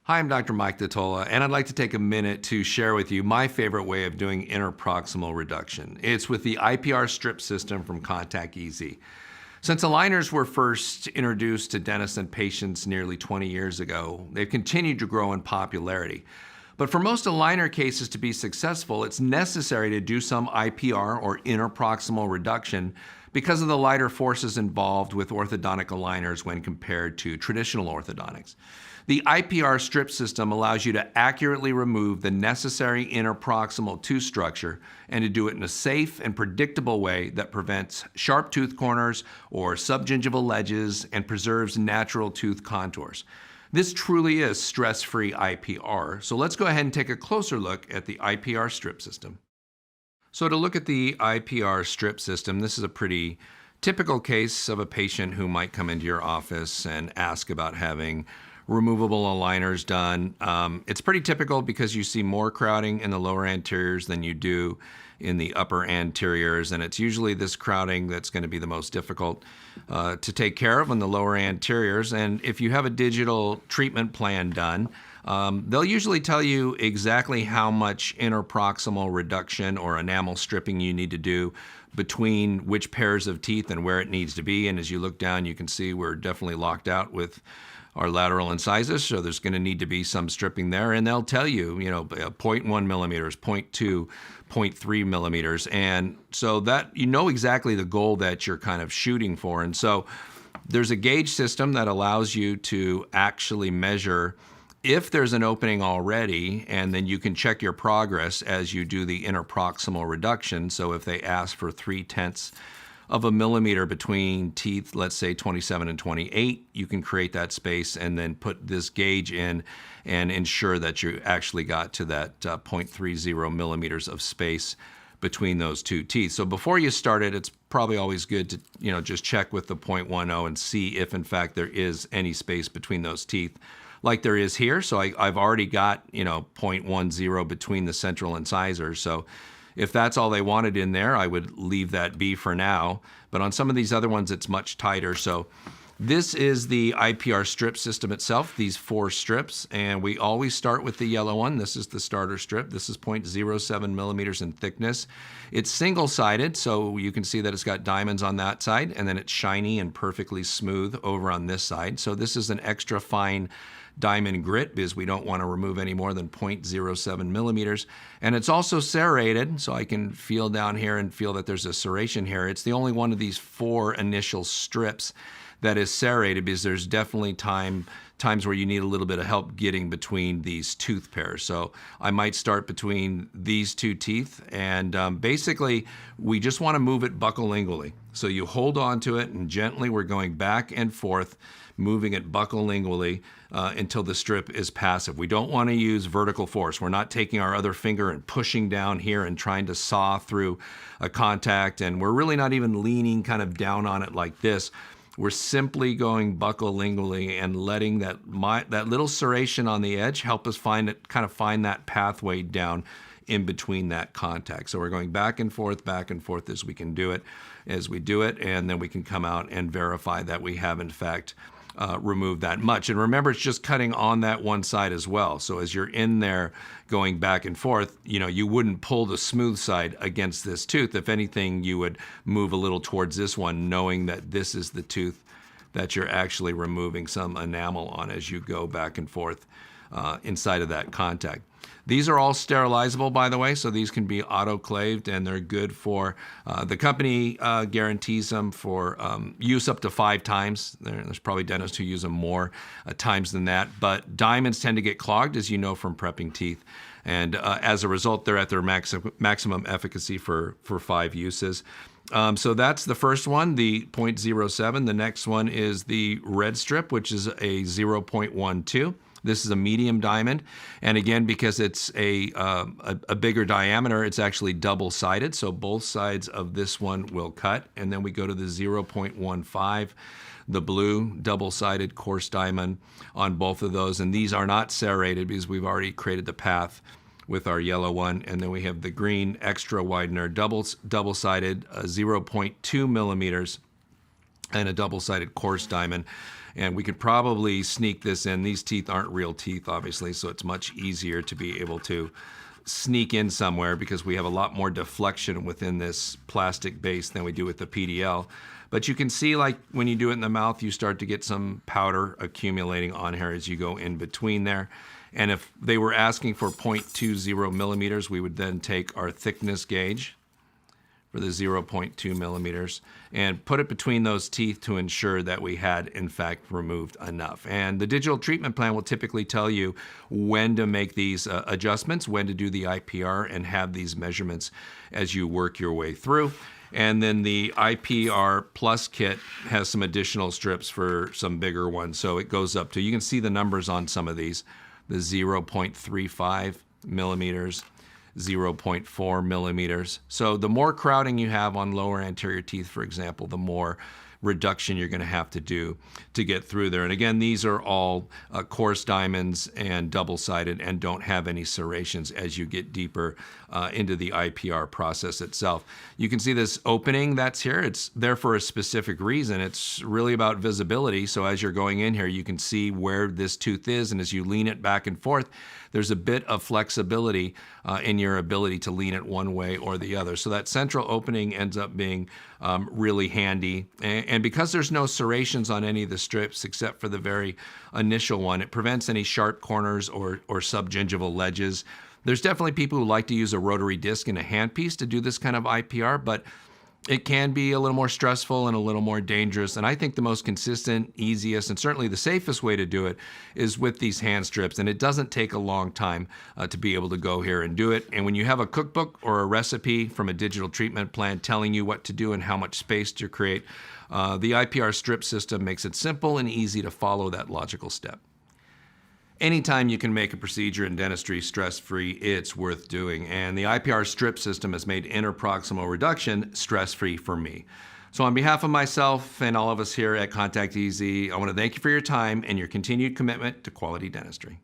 Hi, I'm Dr. Mike Datola, and I'd like to take a minute to share with you my favorite way of doing interproximal reduction. It's with the IPR strip system from Contact EZ. Since aligners were first introduced to dentists and patients nearly 20 years ago, they've continued to grow in popularity. But for most aligner cases to be successful, it's necessary to do some IPR or interproximal reduction because of the lighter forces involved with orthodontic aligners when compared to traditional orthodontics. The IPR strip system allows you to accurately remove the necessary interproximal tooth structure and to do it in a safe and predictable way that prevents sharp tooth corners or subgingival ledges and preserves natural tooth contours. This truly is stress-free IPR, so let's go ahead and take a closer look at the IPR strip system. So to look at the IPR strip system, this is a pretty typical case of a patient who might come into your office and ask about having removable aligners done. It's pretty typical because you see more crowding in the lower anteriors than you do in the upper anteriors, and it's usually this crowding that's going to be the most difficult to take care of in the lower anteriors. And if you have a digital treatment plan done, they'll usually tell you exactly how much interproximal reduction or enamel stripping you need to do between which pairs of teeth and where it needs to be. And as you look down, you can see we're definitely locked out with our lateral incisors, so there's going to need to be some stripping there, and they'll tell you, 0.1 millimeters, 0.2, 0.3 millimeters, and so that you know exactly the goal that you're kind of shooting for. And so there's a gauge system that allows you to actually measure if there's an opening already, and then you can check your progress as you do the interproximal reduction. So if they ask for 0.3 of a millimeter between teeth, let's say 27 and 28, you can create that space and then put this gauge in and ensure that you actually got to that 0.30 millimeters of space between those two teeth. So before you start it, it's probably always good to just check with the 0.10 and see if in fact there is any space between those teeth like there is here. So I've already got 0.10 between the central incisors. So if that's all they wanted in there, I would leave that be for now. But on some of these other ones, it's much tighter. So this is the IPR strip system itself, these 4 strips. And we always start with the yellow one. This is the starter strip. This is 0.07 millimeters in thickness. It's single-sided, so you can see that it's got diamonds on that side, and then it's shiny and perfectly smooth over on this side. So this is an extra fine diamond grit because we don't want to remove any more than 0.07 millimeters. And it's also serrated, so I can feel down here and feel that there's a serration here. It's the only one of these 4 initial strips that is serrated because there's definitely times where you need a little bit of help getting between these tooth pairs. So I might start between these 2 teeth, and basically we just want to move it buccolingually. So you hold on to it and gently we're going back and forth, moving it buccolingually until the strip is passive. We don't want to use vertical force. We're not taking our other finger and pushing down here and trying to saw through a contact, and we're really not even leaning kind of down on it like this. We're simply going buccolingually and letting that little serration on the edge help us find find that pathway down in between that contact. So we're going back and forth as we can do it, as we do it, and then we can come out and verify that we have in fact removed that much. And remember, it's just cutting on that one side as well. So as you're in there going back and forth, you wouldn't pull the smooth side against this tooth. If anything, you would move a little towards this one, knowing that this is the tooth that you're actually removing some enamel on as you go back and forth inside of that contact. These are all sterilizable, by the way, so these can be autoclaved, and they're good for, the company guarantees them for use up to 5 times. There's probably dentists who use them more times than that, but diamonds tend to get clogged, as you know from prepping teeth, and as a result, they're at their maximum efficacy for 5 uses. So that's the first one, the 0.07. The next one is the red strip, which is a 0.12. This is a medium diamond, and again, because it's a bigger diameter, it's actually double-sided, so both sides of this one will cut. And then we go to the 0.15, the blue double-sided coarse diamond on both of those, and these are not serrated because we've already created the path with our yellow one. And then we have the green extra widener, double-sided, 0.2 millimeters. and a double-sided coarse diamond. And we could probably sneak this in. These teeth aren't real teeth, obviously, so it's much easier to be able to sneak in somewhere because we have a lot more deflection within this plastic base than we do with the PDL. But you can see, like when you do it in the mouth, you start to get some powder accumulating on here as you go in between there. And if they were asking for 0.20 millimeters, we would then take our thickness gauge for the 0.2 millimeters and put it between those teeth to ensure that we had in fact removed enough. And the digital treatment plan will typically tell you when to make these adjustments, when to do the IPR, and have these measurements as you work your way through. And then the IPR Plus kit has some additional strips for some bigger ones. So it goes up to, you can see the numbers on some of these, the 0.35 millimeters, 0.4 millimeters. So the more crowding you have on lower anterior teeth, for example, the more reduction you're going to have to do to get through there. And again, these are all coarse diamonds and double-sided and don't have any serrations as you get deeper into the IPR process itself. You can see this opening that's here. It's there for a specific reason. It's really about visibility. So as you're going in here, you can see where this tooth is, and as you lean it back and forth, there's a bit of flexibility in your ability to lean it one way or the other. So that central opening ends up being really handy. And because there's no serrations on any of the strips except for the very initial one, it prevents any sharp corners or subgingival ledges. There's definitely people who like to use a rotary disc and a handpiece to do this kind of IPR, but it can be a little more stressful and a little more dangerous. And I think the most consistent, easiest, and certainly the safest way to do it is with these hand strips. And it doesn't take a long time to be able to go here and do it. And when you have a cookbook or a recipe from a digital treatment plan telling you what to do and how much space to create, the IPR strip system makes it simple and easy to follow that logical step. Anytime you can make a procedure in dentistry stress-free, it's worth doing. And the IPR strip system has made interproximal reduction stress-free for me. So on behalf of myself and all of us here at Contact Easy, I want to thank you for your time and your continued commitment to quality dentistry.